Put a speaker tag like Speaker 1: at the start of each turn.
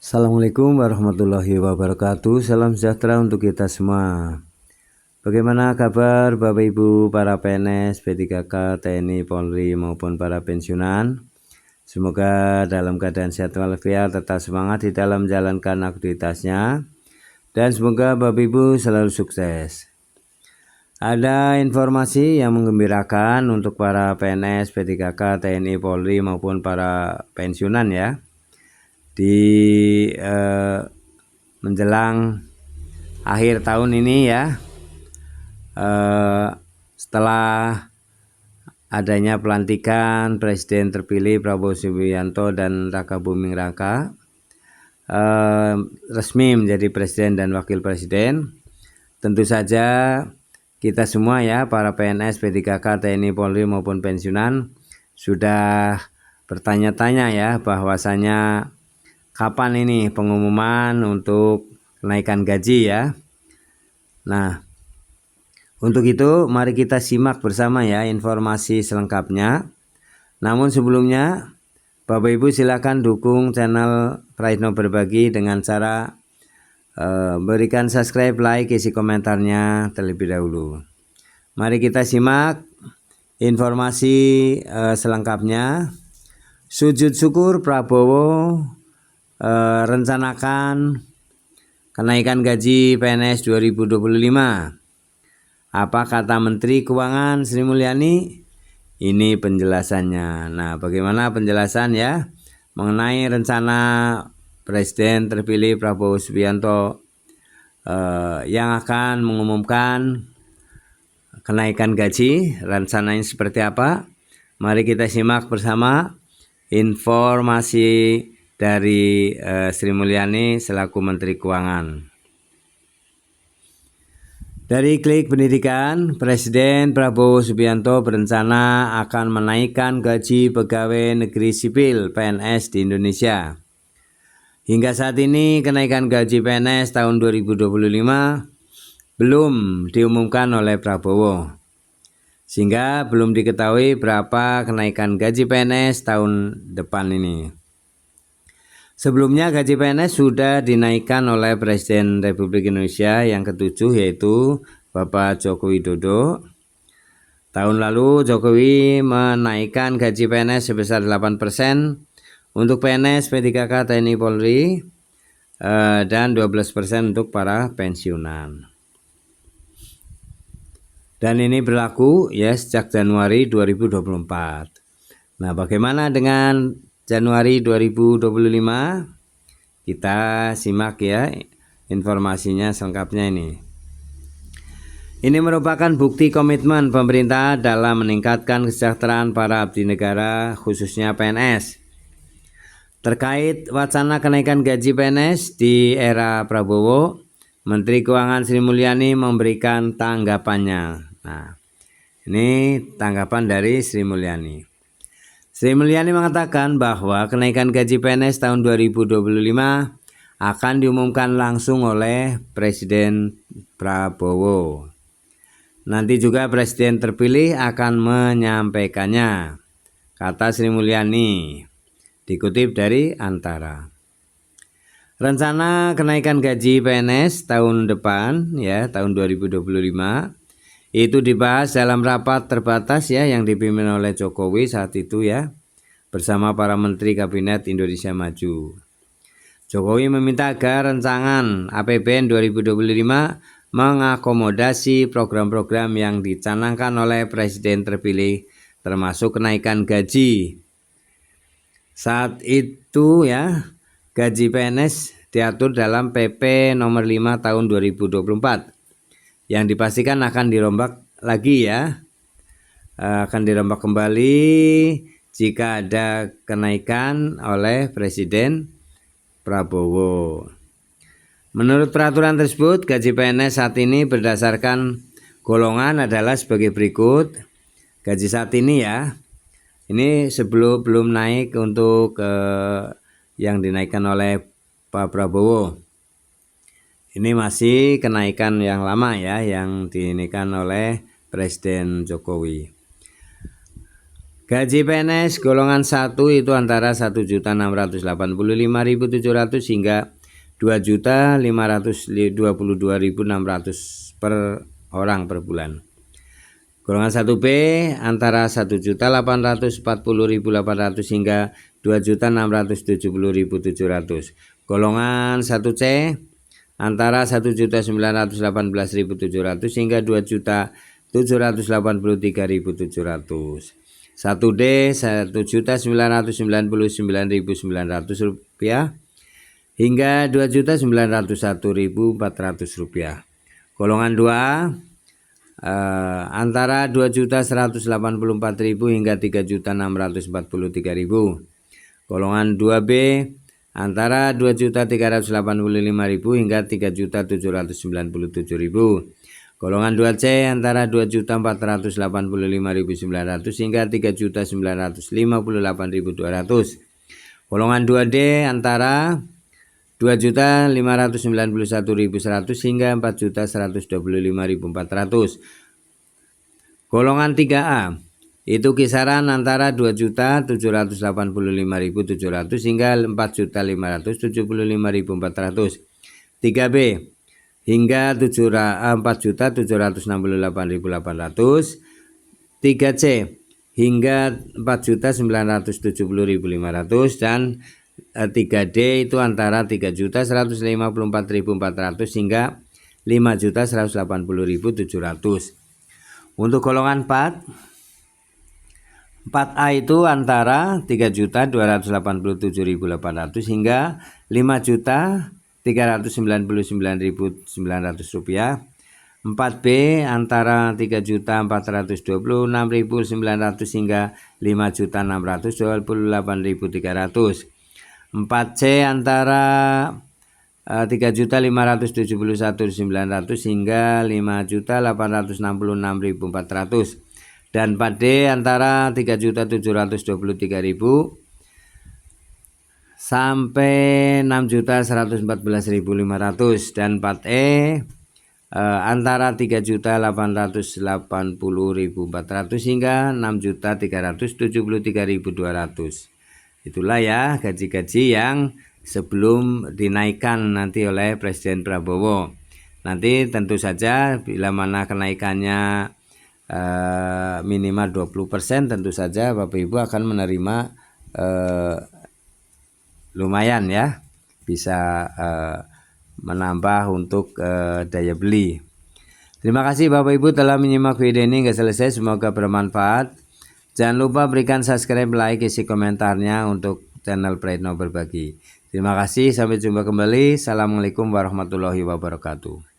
Speaker 1: Assalamualaikum warahmatullahi wabarakatuh. Salam sejahtera untuk kita semua. Bagaimana kabar Bapak Ibu para PNS, P3K, TNI, Polri maupun para pensiunan? Semoga dalam keadaan sehat walafiat, tetap semangat di dalam menjalankan aktivitasnya, dan semoga Bapak Ibu selalu sukses. Ada informasi yang menggembirakan untuk para PNS, P3K, TNI, Polri maupun para pensiunan ya. Di menjelang akhir tahun ini ya, setelah adanya pelantikan Presiden terpilih Prabowo Subianto dan Raka Buming Raka resmi menjadi Presiden dan Wakil Presiden, tentu saja kita semua ya, para PNS, P3K, TNI, Polri maupun pensiunan sudah bertanya-tanya ya, bahwasanya kapan ini pengumuman untuk kenaikan gaji ya. Nah, untuk itu mari kita simak bersama ya informasi selengkapnya. Namun sebelumnya, Bapak Ibu silakan dukung channel Praitno Berbagi dengan cara berikan subscribe, like, isi komentarnya terlebih dahulu. Mari kita simak informasi selengkapnya. Sujud syukur Prabowo rencanakan kenaikan gaji PNS 2025. Apa kata Menteri Keuangan Sri Mulyani? Ini penjelasannya. Nah, bagaimana penjelasan ya mengenai rencana Presiden terpilih Prabowo Subianto yang akan mengumumkan kenaikan gaji, rencananya seperti apa? Mari kita simak bersama informasi dari Sri Mulyani selaku Menteri Keuangan. Dari Klik Pendidikan, Presiden Prabowo Subianto berencana akan menaikkan gaji pegawai negeri sipil PNS di Indonesia. Hingga saat ini kenaikan gaji PNS tahun 2025 belum diumumkan oleh Prabowo, sehingga belum diketahui berapa kenaikan gaji PNS tahun depan ini. Sebelumnya gaji PNS sudah dinaikkan oleh Presiden Republik Indonesia yang ke-7 yaitu Bapak Joko Widodo. Tahun lalu Jokowi menaikkan gaji PNS sebesar 8% untuk PNS, P3K, TNI, Polri dan 12% untuk para pensiunan. Dan ini berlaku ya sejak Januari 2024. Nah, bagaimana dengan Januari 2025, kita simak ya informasinya selengkapnya ini. Ini merupakan bukti komitmen pemerintah dalam meningkatkan kesejahteraan para abdi negara khususnya PNS. Terkait wacana kenaikan gaji PNS di era Prabowo, Menteri Keuangan Sri Mulyani memberikan tanggapannya. Nah, ini tanggapan dari Sri Mulyani. Sri Mulyani mengatakan bahwa kenaikan gaji PNS tahun 2025 akan diumumkan langsung oleh Presiden Prabowo. Nanti juga Presiden terpilih akan menyampaikannya, kata Sri Mulyani, dikutip dari Antara. Rencana kenaikan gaji PNS tahun depan ya, tahun 2025 itu dibahas dalam rapat terbatas ya yang dipimpin oleh Jokowi saat itu ya, bersama para Menteri Kabinet Indonesia Maju. Jokowi meminta agar rancangan APBN 2025 mengakomodasi program-program yang dicanangkan oleh Presiden terpilih, termasuk kenaikan gaji. Saat itu ya, gaji PNS diatur dalam PP nomor 5 tahun 2024. Yang dipastikan akan dirombak lagi ya, akan dirombak kembali jika ada kenaikan oleh Presiden Prabowo. Menurut peraturan tersebut, gaji PNS saat ini berdasarkan golongan adalah sebagai berikut. Gaji saat ini ya, ini belum naik untuk yang dinaikkan oleh Pak Prabowo. Ini masih kenaikan yang lama ya, yang dinaikkan oleh Presiden Jokowi. Gaji PNS golongan 1 itu antara 1.685.700 hingga 2.522.600 per orang per bulan. Golongan 1B antara 1.840.800 hingga 2.670.700. Golongan 1C antara 1.918.700 hingga 2.783.700. 1D 1.999.900 rupiah hingga 2.901.400 rupiah. Golongan 2A antara 2.184.000 hingga 3.643.000. Golongan 2B antara 2.385.000 hingga 3.797.000. Golongan 2C antara 2.485.900 hingga 3.958.200. Golongan 2D antara 2.591.100 hingga 4.125.400. Golongan 3A itu kisaran antara 2.785.700 hingga 4.575.400. 3B hingga 4.768.800. 3C hingga 4.970.500 dan 3D itu antara 3.154.400 hingga 5.180.700. Untuk golongan 4A itu antara 3.287.800 hingga 5.399.900 rupiah. 4B antara 3.426.900 hingga 5.628.300. 4C antara 3.571.900 hingga 5.866.400. Dan 4D antara 3.723.000 sampai 6.114.500. Dan 4E antara 3.880.400 hingga 6.373.200. Itulah ya gaji-gaji yang sebelum dinaikkan nanti oleh Presiden Prabowo. Nanti tentu saja bila mana kenaikannya minimal 20%, tentu saja Bapak Ibu akan menerima lumayan ya, bisa menambah untuk daya beli. Terima kasih Bapak Ibu telah menyimak video ini hingga selesai, semoga bermanfaat. Jangan lupa berikan subscribe, like, isi komentarnya untuk channel Praetno Berbagi. Terima kasih, sampai jumpa kembali. Assalamualaikum warahmatullahi wabarakatuh.